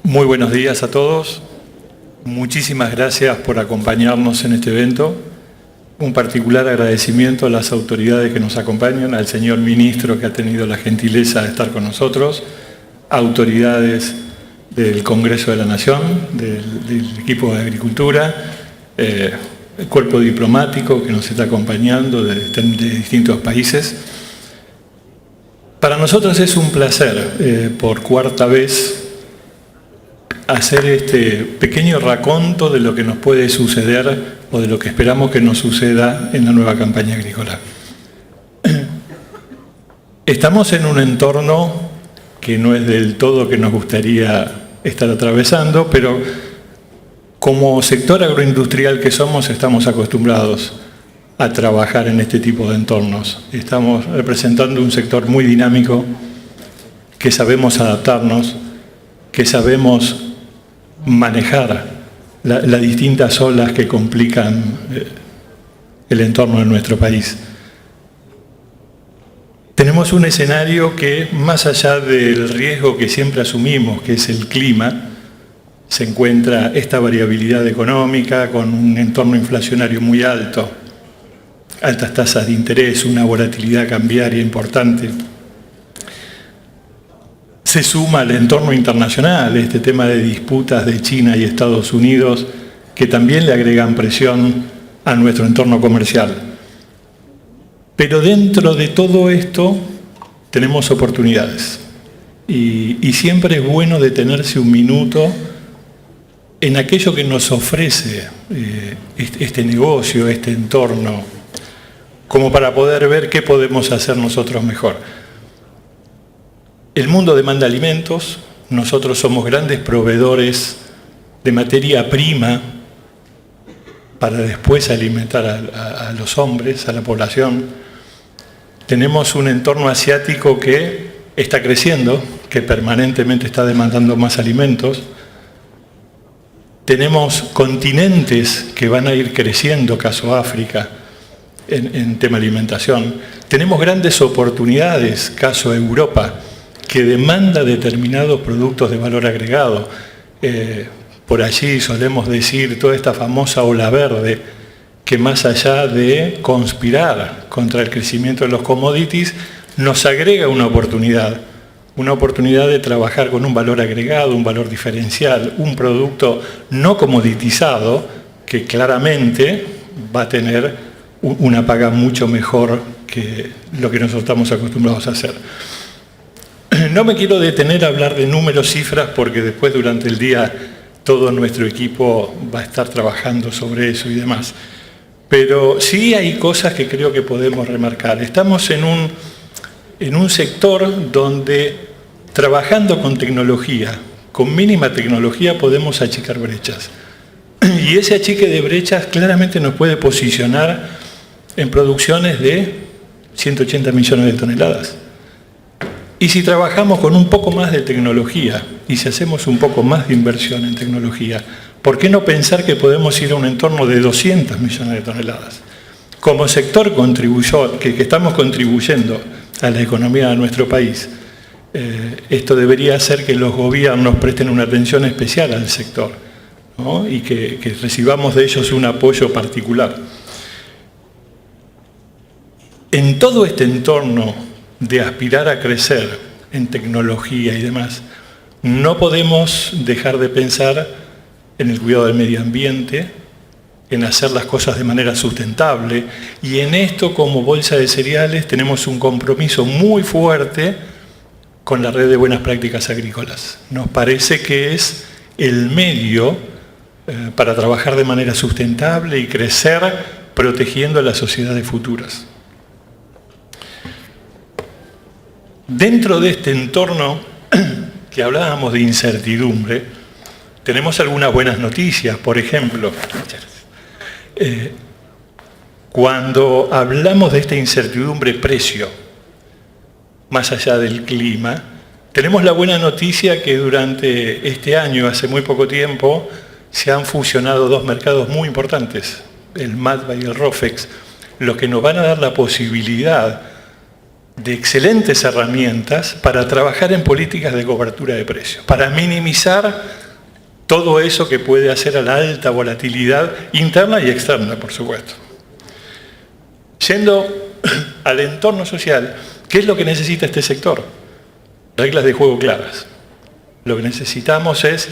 Muy buenos días a todos. Muchísimas gracias por acompañarnos en este evento. Un particular agradecimiento a las autoridades que nos acompañan, al señor ministro que ha tenido la gentileza de estar con nosotros, autoridades del Congreso de la Nación, del equipo de Agricultura, el cuerpo diplomático que nos está acompañando de distintos países. Para nosotros es un placer, por cuarta vez, hacer este pequeño raconto de lo que nos puede suceder o de lo que esperamos que nos suceda en la nueva campaña agrícola. Estamos en un entorno que no es del todo que nos gustaría estar atravesando, pero como sector agroindustrial que somos, estamos acostumbrados a trabajar en este tipo de entornos. Estamos representando un sector muy dinámico, que sabemos adaptarnos, que sabemos manejar las distintas olas que complican el entorno de nuestro país. Tenemos un escenario que, más allá del riesgo que siempre asumimos, que es el clima, se encuentra esta variabilidad económica con un entorno inflacionario muy alto, altas tasas de interés, una volatilidad cambiaria importante. Se suma al entorno internacional este tema de disputas de China y Estados Unidos que también le agregan presión a nuestro entorno comercial. Pero dentro de todo esto tenemos oportunidades y siempre es bueno detenerse un minuto en aquello que nos ofrece este negocio, este entorno, como para poder ver qué podemos hacer nosotros mejor. El mundo demanda alimentos, nosotros somos grandes proveedores de materia prima para después alimentar a los hombres, a la población. Tenemos un entorno asiático que está creciendo, que permanentemente está demandando más alimentos. Tenemos continentes que van a ir creciendo, caso África, en tema alimentación. Tenemos grandes oportunidades, caso Europa, que demanda determinados productos de valor agregado. Por allí solemos decir toda esta famosa ola verde, que más allá de conspirar contra el crecimiento de los commodities, nos agrega una oportunidad de trabajar con un valor agregado, un valor diferencial, un producto no comoditizado, que claramente va a tener una paga mucho mejor que lo que nosotros estamos acostumbrados a hacer. No me quiero detener a hablar de números, cifras, porque después durante el día todo nuestro equipo va a estar trabajando sobre eso y demás. Pero sí hay cosas que creo que podemos remarcar. Estamos en un sector donde trabajando con tecnología, con mínima tecnología, podemos achicar brechas. Y ese achique de brechas claramente nos puede posicionar en producciones de 180 millones de toneladas. Y si trabajamos con un poco más de tecnología y si hacemos un poco más de inversión en tecnología, ¿por qué no pensar que podemos ir a un entorno de 200 millones de toneladas? Como sector que estamos contribuyendo a la economía de nuestro país, esto debería hacer que los gobiernos presten una atención especial al sector, ¿no? Y que recibamos de ellos un apoyo particular. En todo este entorno de aspirar a crecer en tecnología y demás, no podemos dejar de pensar en el cuidado del medio ambiente, en hacer las cosas de manera sustentable, y en esto, como Bolsa de Cereales, tenemos un compromiso muy fuerte con la red de buenas prácticas agrícolas. Nos parece que es el medio para trabajar de manera sustentable y crecer protegiendo a las sociedades futuras. Dentro de este entorno que hablábamos de incertidumbre, tenemos algunas buenas noticias. Por ejemplo, cuando hablamos de esta incertidumbre precio, más allá del clima, tenemos la buena noticia que durante este año, hace muy poco tiempo, se han fusionado dos mercados muy importantes, el MADBA y el ROFEX, los que nos van a dar la posibilidad de excelentes herramientas para trabajar en políticas de cobertura de precios, para minimizar todo eso que puede hacer a la alta volatilidad interna y externa, por supuesto. Yendo al entorno social, ¿qué es lo que necesita este sector? Reglas de juego claras. Lo que necesitamos es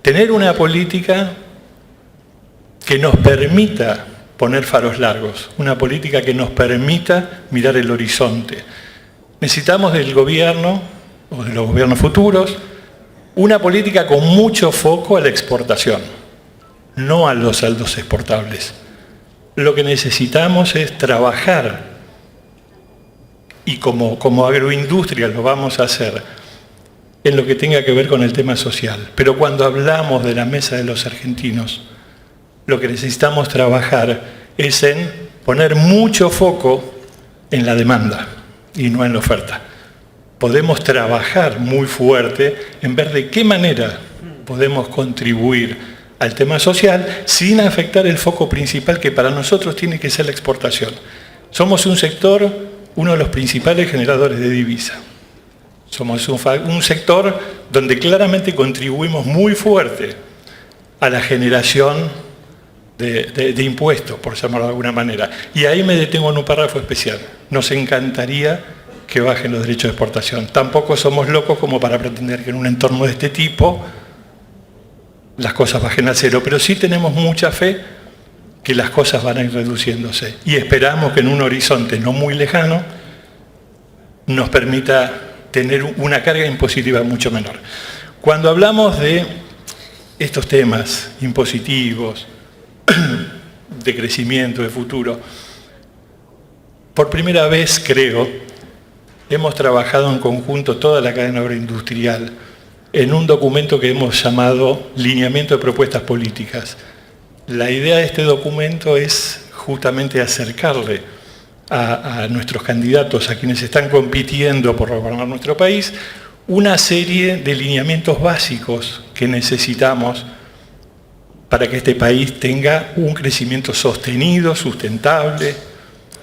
tener una política que nos permita poner faros largos, una política que nos permita mirar el horizonte. Necesitamos del gobierno, o de los gobiernos futuros, una política con mucho foco a la exportación, no a los saldos exportables. Lo que necesitamos es trabajar, y como agroindustria lo vamos a hacer, en lo que tenga que ver con el tema social. Pero cuando hablamos de la mesa de los argentinos, lo que necesitamos trabajar es en poner mucho foco en la demanda y no en la oferta. Podemos trabajar muy fuerte en ver de qué manera podemos contribuir al tema social sin afectar el foco principal que para nosotros tiene que ser la exportación. Somos un sector, uno de los principales generadores de divisa. Somos un sector donde claramente contribuimos muy fuerte a la generación de impuestos, por llamarlo de alguna manera. Y ahí me detengo en un párrafo especial. Nos encantaría que bajen los derechos de exportación. Tampoco somos locos como para pretender que en un entorno de este tipo las cosas bajen a cero, pero sí tenemos mucha fe que las cosas van a ir reduciéndose. Y esperamos que en un horizonte no muy lejano nos permita tener una carga impositiva mucho menor. Cuando hablamos de estos temas impositivos, de crecimiento, de futuro, por primera vez, creo, hemos trabajado en conjunto toda la cadena agroindustrial en un documento que hemos llamado Lineamiento de Propuestas Políticas. La idea de este documento es justamente acercarle a nuestros candidatos, a quienes están compitiendo por gobernar nuestro país, una serie de lineamientos básicos que necesitamos para que este país tenga un crecimiento sostenido, sustentable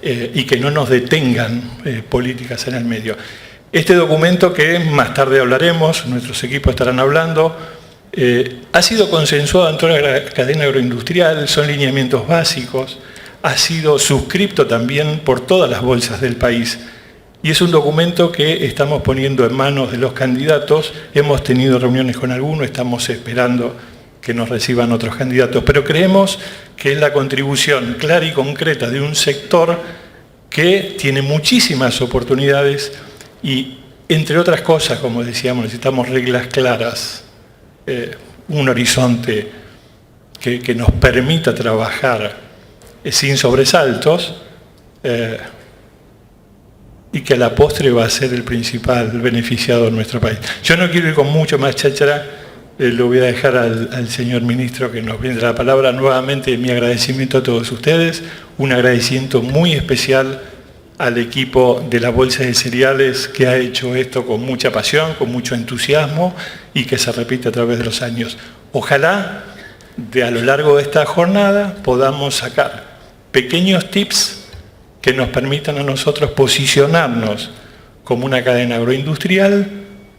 y que no nos detengan políticas en el medio. Este documento, que más tarde hablaremos, nuestros equipos estarán hablando, ha sido consensuado en toda la cadena agroindustrial, son lineamientos básicos, ha sido suscripto también por todas las bolsas del país y es un documento que estamos poniendo en manos de los candidatos. Hemos tenido reuniones con algunos, estamos esperando que nos reciban otros candidatos, pero creemos que es la contribución clara y concreta de un sector que tiene muchísimas oportunidades y, entre otras cosas, como decíamos, necesitamos reglas claras, un horizonte que nos permita trabajar sin sobresaltos y que a la postre va a ser el principal beneficiado de nuestro país. Yo no quiero ir con mucho más cháchara, lo voy a dejar al señor ministro que nos brinda la palabra. Nuevamente mi agradecimiento a todos ustedes, un agradecimiento muy especial al equipo de la Bolsa de Cereales que ha hecho esto con mucha pasión, con mucho entusiasmo y que se repite a través de los años. Ojalá a lo largo de esta jornada podamos sacar pequeños tips que nos permitan a nosotros posicionarnos como una cadena agroindustrial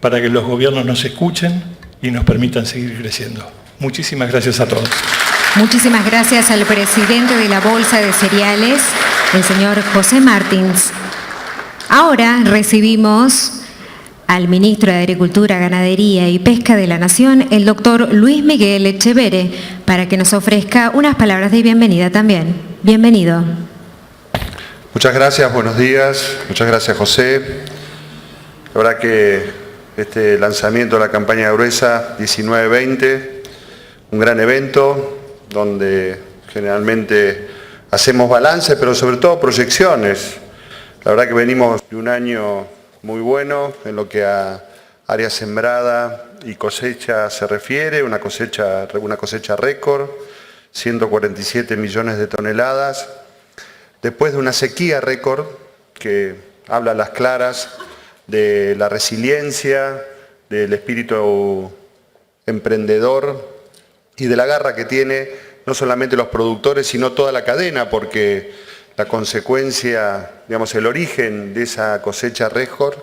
para que los gobiernos nos escuchen y nos permitan seguir creciendo. Muchísimas gracias a todos. Muchísimas gracias al presidente de la Bolsa de Cereales, el señor José Martins. Ahora recibimos al ministro de Agricultura, Ganadería y Pesca de la Nación, el doctor Luis Miguel Echeverre, para que nos ofrezca unas palabras de bienvenida también. Bienvenido. Muchas gracias, buenos días. Muchas gracias, José. La verdad que este lanzamiento de la campaña gruesa 19-20, un gran evento donde generalmente hacemos balance, pero sobre todo proyecciones. La verdad que venimos de un año muy bueno en lo que a área sembrada y cosecha se refiere, una cosecha récord, 147 millones de toneladas, después de una sequía récord que habla a las claras de la resiliencia, del espíritu emprendedor y de la garra que tiene no solamente los productores, sino toda la cadena, porque la consecuencia, digamos, el origen de esa cosecha récord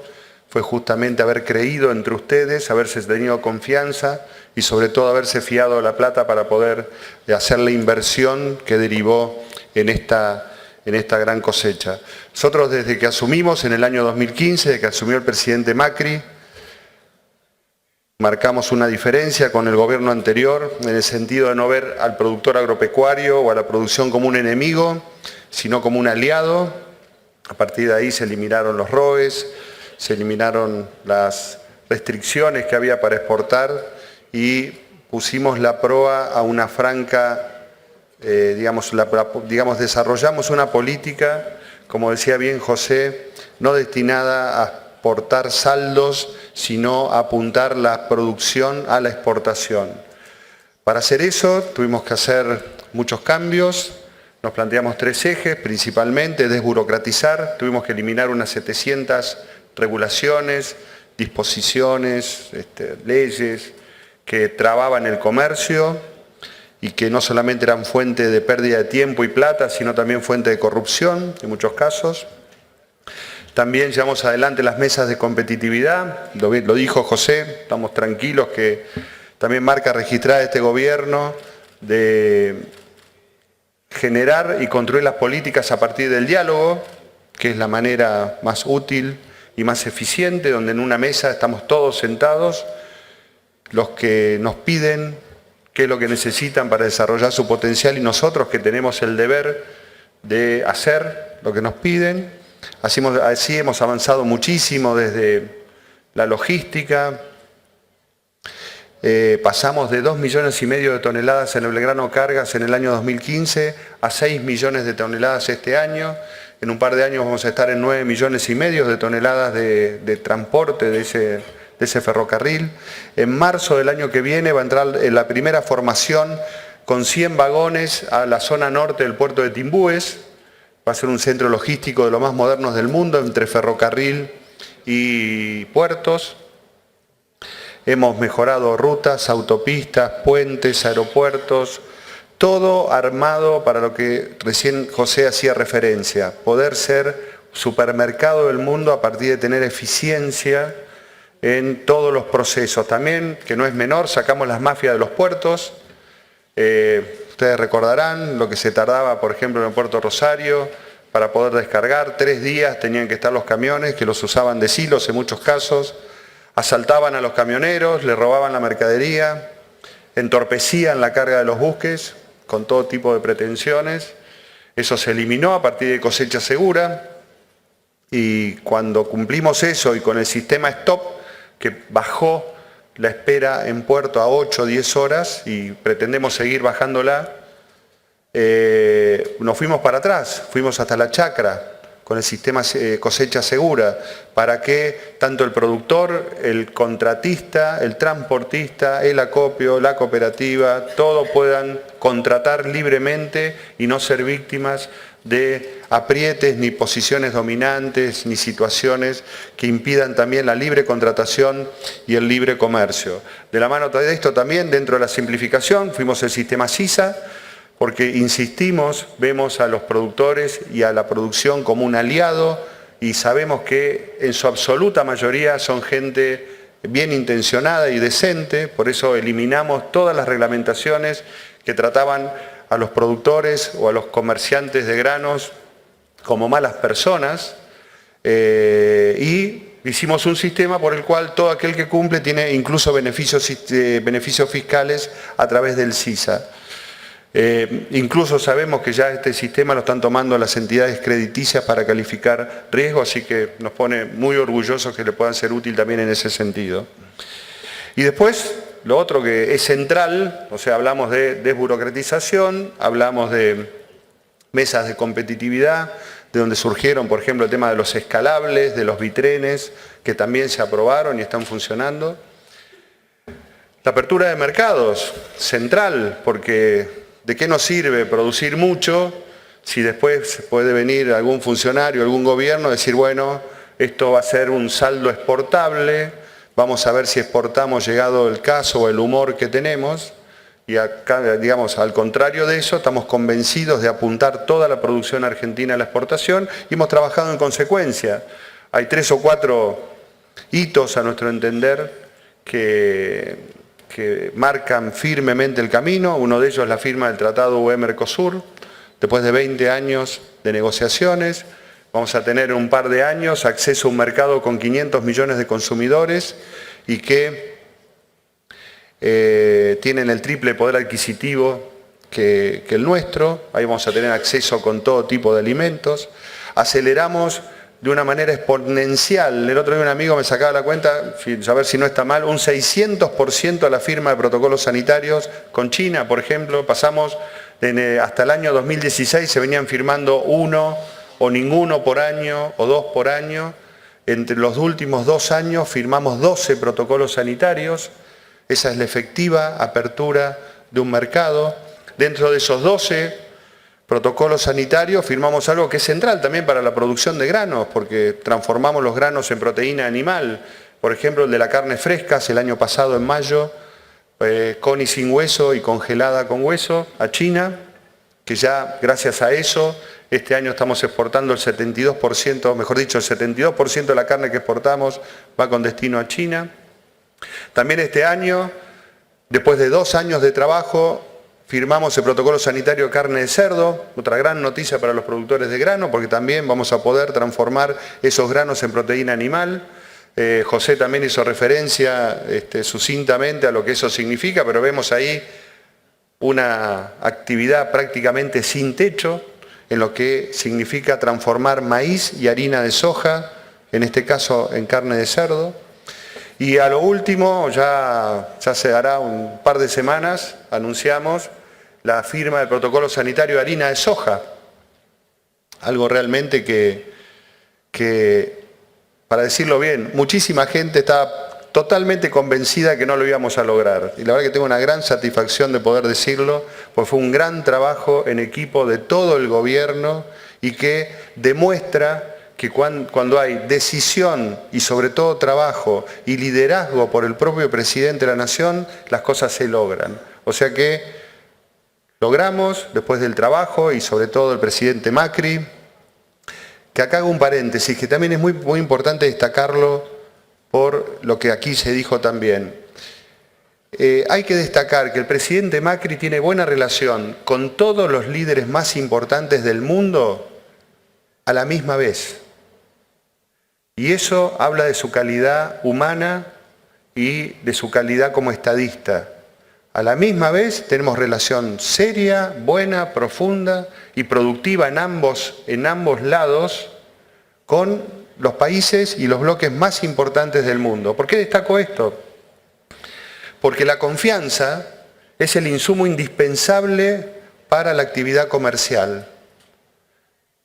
fue justamente haber creído entre ustedes, haberse tenido confianza y sobre todo haberse fiado la plata para poder hacer la inversión que derivó en esta gran cosecha. Nosotros desde que asumimos en el año 2015, desde que asumió el presidente Macri, marcamos una diferencia con el gobierno anterior en el sentido de no ver al productor agropecuario o a la producción como un enemigo, sino como un aliado. A partir de ahí se eliminaron los ROEs, se eliminaron las restricciones que había para exportar y pusimos la proa a una franca, desarrollamos una política, como decía bien José, no destinada a aportar saldos, sino a apuntar la producción a la exportación. Para hacer eso tuvimos que hacer muchos cambios, nos planteamos 3 ejes, principalmente desburocratizar, tuvimos que eliminar unas 700 regulaciones, disposiciones, leyes que trababan el comercio y que no solamente eran fuente de pérdida de tiempo y plata, sino también fuente de corrupción en muchos casos. También llevamos adelante las mesas de competitividad, lo dijo José, estamos tranquilos que también marca registrada de este gobierno de generar y construir las políticas a partir del diálogo, que es la manera más útil y más eficiente, donde en una mesa estamos todos sentados, los que nos piden qué es lo que necesitan para desarrollar su potencial y nosotros que tenemos el deber de hacer lo que nos piden. Así hemos avanzado muchísimo desde la logística. Pasamos de 2,5 millones de toneladas en el Belgrano Cargas en el año 2015 a 6 millones de toneladas este año. En un par de años vamos a estar en 9,5 millones de toneladas de transporte de ese ferrocarril. En marzo del año que viene va a entrar la primera formación con 100 vagones a la zona norte del puerto de Timbúes. Va a ser un centro logístico de los más modernos del mundo entre ferrocarril y puertos. Hemos mejorado rutas, autopistas, puentes, aeropuertos, todo armado para lo que recién José hacía referencia, poder ser supermercado del mundo a partir de tener eficiencia en todos los procesos. También, que no es menor, sacamos las mafias de los puertos. Ustedes recordarán lo que se tardaba, por ejemplo, en el puerto Rosario para poder descargar. 3 días tenían que estar los camiones, que los usaban de silos en muchos casos. Asaltaban a los camioneros, les robaban la mercadería, entorpecían la carga de los buques con todo tipo de pretensiones. Eso se eliminó a partir de cosecha segura y cuando cumplimos eso y con el sistema stop, que bajó la espera en puerto a 8 o 10 horas y pretendemos seguir bajándola, nos fuimos para atrás, fuimos hasta la chacra con el sistema cosecha segura, para que tanto el productor, el contratista, el transportista, el acopio, la cooperativa, todos puedan contratar libremente y no ser víctimas de aprietes, ni posiciones dominantes, ni situaciones que impidan también la libre contratación y el libre comercio. De la mano de esto también, dentro de la simplificación, fuimos el sistema SISA, porque insistimos, vemos a los productores y a la producción como un aliado y sabemos que en su absoluta mayoría son gente bien intencionada y decente, por eso eliminamos todas las reglamentaciones que trataban a los productores o a los comerciantes de granos como malas personas y hicimos un sistema por el cual todo aquel que cumple tiene incluso beneficios fiscales a través del SISA. Incluso sabemos que ya este sistema lo están tomando las entidades crediticias para calificar riesgo, así que nos pone muy orgullosos que le puedan ser útil también en ese sentido. Y después, lo otro que es central, o sea, hablamos de desburocratización, hablamos de mesas de competitividad, de donde surgieron, por ejemplo, el tema de los escalables, de los vitrenes, que también se aprobaron y están funcionando. La apertura de mercados, central, porque ¿de qué nos sirve producir mucho si después puede venir algún funcionario, algún gobierno y decir, bueno, esto va a ser un saldo exportable, vamos a ver si exportamos llegado el caso o el humor que tenemos? y acá, digamos, al contrario de eso, estamos convencidos de apuntar toda la producción argentina a la exportación y hemos trabajado en consecuencia. Hay 3 o 4 hitos, a nuestro entender, que marcan firmemente el camino. Uno de ellos es la firma del Tratado UE-Mercosur. Después de 20 años de negociaciones, vamos a tener en un par de años acceso a un mercado con 500 millones de consumidores y que tienen el triple poder adquisitivo que el nuestro. Ahí vamos a tener acceso con todo tipo de alimentos. Aceleramos de una manera exponencial. El otro día un amigo me sacaba la cuenta, a ver si no está mal, un 600% a la firma de protocolos sanitarios con China, por ejemplo. Pasamos, hasta el año 2016 se venían firmando 1 o ninguno por año o 2 por año. Entre los últimos 2 años firmamos 12 protocolos sanitarios. Esa es la efectiva apertura de un mercado. Dentro de esos 12 protocolos sanitarios firmamos algo que es central también para la producción de granos, porque transformamos los granos en proteína animal. Por ejemplo, el de la carne fresca, el año pasado en mayo, con y sin hueso y congelada con hueso a China, que ya gracias a eso este año estamos exportando el 72%, mejor dicho, el 72% de la carne que exportamos va con destino a China. También este año, después de 2 años de trabajo, firmamos el protocolo sanitario de carne de cerdo, otra gran noticia para los productores de grano, porque también vamos a poder transformar esos granos en proteína animal. José también hizo referencia sucintamente a lo que eso significa, pero vemos ahí una actividad prácticamente sin techo en lo que significa transformar maíz y harina de soja, en este caso en carne de cerdo. Y a lo último, ya se hará un par de semanas, anunciamos la firma del protocolo sanitario de harina de soja. Algo realmente que, para decirlo bien, muchísima gente está totalmente convencida que no lo íbamos a lograr. Y la verdad que tengo una gran satisfacción de poder decirlo, porque fue un gran trabajo en equipo de todo el gobierno y que demuestra que cuando hay decisión y sobre todo trabajo y liderazgo por el propio presidente de la Nación, las cosas se logran. O sea que logramos, después del trabajo y sobre todo el presidente Macri, que acá hago un paréntesis, que también es muy, muy importante destacarlo por lo que aquí se dijo también. Hay que destacar que el presidente Macri tiene buena relación con todos los líderes más importantes del mundo a la misma vez. Y eso habla de su calidad humana y de su calidad como estadista. A la misma vez tenemos relación seria, buena, profunda y productiva en ambos lados con los países y los bloques más importantes del mundo. ¿Por qué destaco esto? Porque la confianza es el insumo indispensable para la actividad comercial.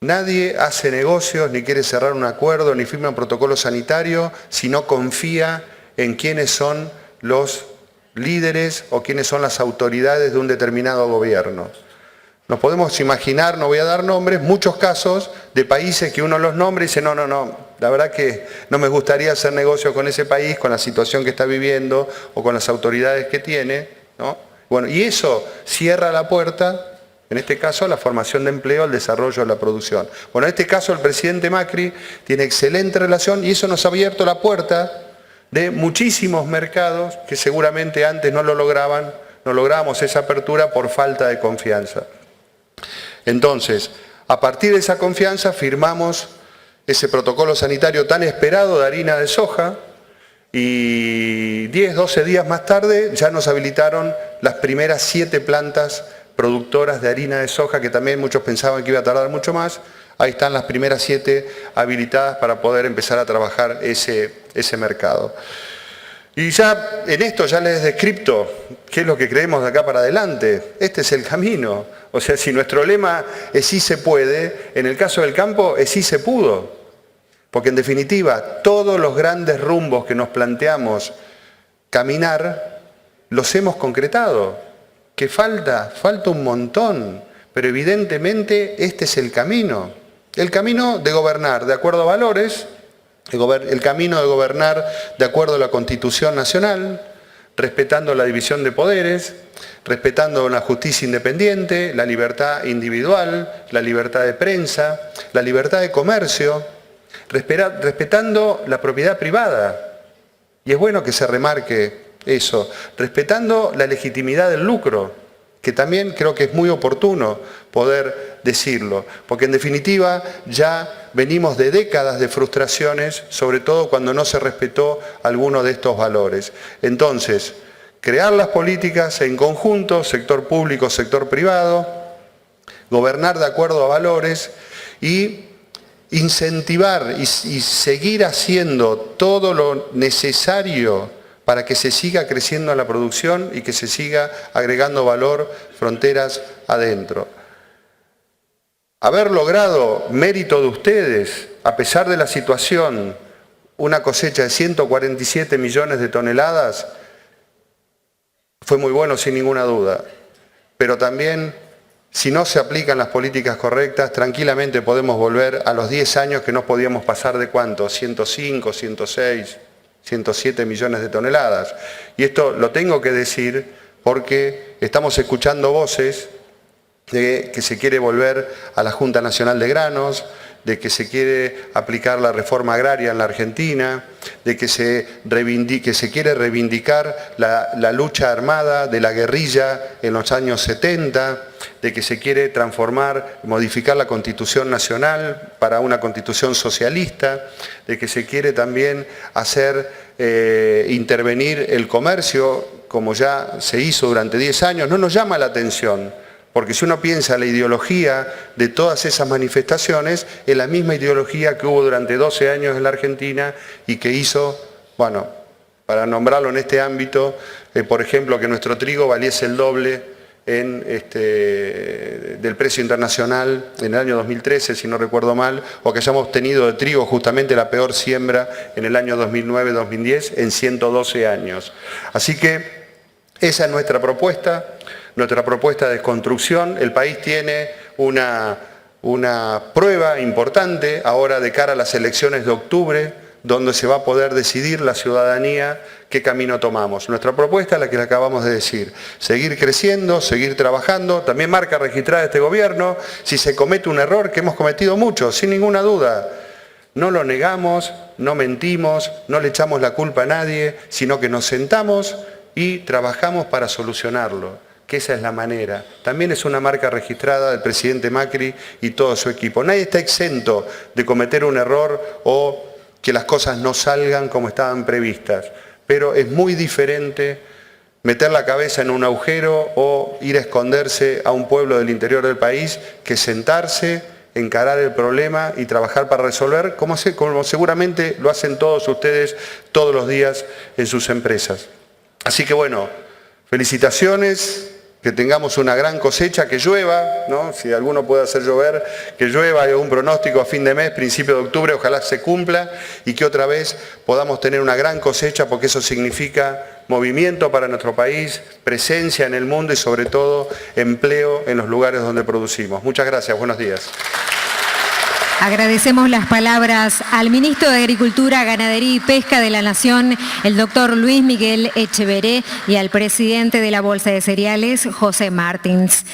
Nadie hace negocios, ni quiere cerrar un acuerdo, ni firma un protocolo sanitario si no confía en quiénes son los líderes o quiénes son las autoridades de un determinado gobierno. Nos podemos imaginar, no voy a dar nombres, muchos casos de países que uno los nombra y dice, no, la verdad que no me gustaría hacer negocio con ese país, con la situación que está viviendo o con las autoridades que tiene, ¿no? Bueno, y eso cierra la puerta, en este caso, a la formación de empleo, al desarrollo de la producción. Bueno, en este caso el presidente Macri tiene excelente relación y eso nos ha abierto la puerta de muchísimos mercados que seguramente antes no lográbamos esa apertura por falta de confianza. Entonces, a partir de esa confianza firmamos ese protocolo sanitario tan esperado de harina de soja y 10, 12 días más tarde ya nos habilitaron las primeras 7 plantas productoras de harina de soja, que también muchos pensaban que iba a tardar mucho más. Ahí están las primeras 7 habilitadas para poder empezar a trabajar ese mercado. Y ya en esto ya les he descrito qué es lo que creemos de acá para adelante. Este es el camino. O sea, si nuestro lema es sí se puede, en el caso del campo es sí se pudo. Porque en definitiva, todos los grandes rumbos que nos planteamos caminar, los hemos concretado. ¿Qué falta? Falta un montón. Pero evidentemente este es el camino. El camino de gobernar de acuerdo a valores, el camino de gobernar de acuerdo a la Constitución Nacional, respetando la división de poderes, respetando una justicia independiente, la libertad individual, la libertad de prensa, la libertad de comercio, respetando la propiedad privada. Y es bueno que se remarque eso, respetando la legitimidad del lucro, que también creo que es muy oportuno poder decirlo, porque en definitiva ya venimos de décadas de frustraciones, sobre todo cuando no se respetó alguno de estos valores. Entonces, crear las políticas en conjunto, sector público, sector privado, gobernar de acuerdo a valores y incentivar y seguir haciendo todo lo necesario para que se siga creciendo la producción y que se siga agregando valor fronteras adentro. Haber logrado, mérito de ustedes, a pesar de la situación, una cosecha de 147 millones de toneladas, fue muy bueno sin ninguna duda. Pero también, si no se aplican las políticas correctas, tranquilamente podemos volver a los 10 años que no podíamos pasar de ¿cuánto? 105, 106... 107 millones de toneladas. Y esto lo tengo que decir porque estamos escuchando voces de que se quiere volver a la Junta Nacional de Granos, de que se quiere aplicar la reforma agraria en la Argentina, de que se quiere reivindicar la lucha armada de la guerrilla en los años 70, de que se quiere modificar la Constitución Nacional para una Constitución socialista, de que se quiere también hacer intervenir el comercio, como ya se hizo durante 10 años. No nos llama la atención, porque si uno piensa la ideología de todas esas manifestaciones, es la misma ideología que hubo durante 12 años en la Argentina y que hizo, bueno, para nombrarlo en este ámbito, por ejemplo, que nuestro trigo valiese el doble del precio internacional en el año 2013, si no recuerdo mal, o que hayamos tenido de trigo justamente la peor siembra en el año 2009-2010 en 112 años. Así que esa es nuestra propuesta de construcción. El país tiene una prueba importante ahora de cara a las elecciones de octubre, donde se va a poder decidir la ciudadanía qué camino tomamos. Nuestra propuesta es la que le acabamos de decir, seguir creciendo, seguir trabajando, también marca registrada de este gobierno, si se comete un error, que hemos cometido muchos, sin ninguna duda, no lo negamos, no mentimos, no le echamos la culpa a nadie, sino que nos sentamos y trabajamos para solucionarlo, que esa es la manera. También es una marca registrada del presidente Macri y todo su equipo. Nadie está exento de cometer un error o que las cosas no salgan como estaban previstas, pero es muy diferente meter la cabeza en un agujero o ir a esconderse a un pueblo del interior del país que sentarse, encarar el problema y trabajar para resolver, como seguramente lo hacen todos ustedes todos los días en sus empresas. Así que bueno, felicitaciones, que tengamos una gran cosecha, que llueva, ¿no? Si alguno puede hacer llover, que llueva, hay algún pronóstico a fin de mes, principio de octubre, ojalá se cumpla y que otra vez podamos tener una gran cosecha, porque eso significa movimiento para nuestro país, presencia en el mundo y sobre todo empleo en los lugares donde producimos. Muchas gracias, buenos días. Agradecemos las palabras al ministro de Agricultura, Ganadería y Pesca de la Nación, el doctor Luis Miguel Echeveré, y al presidente de la Bolsa de Cereales, José Martins.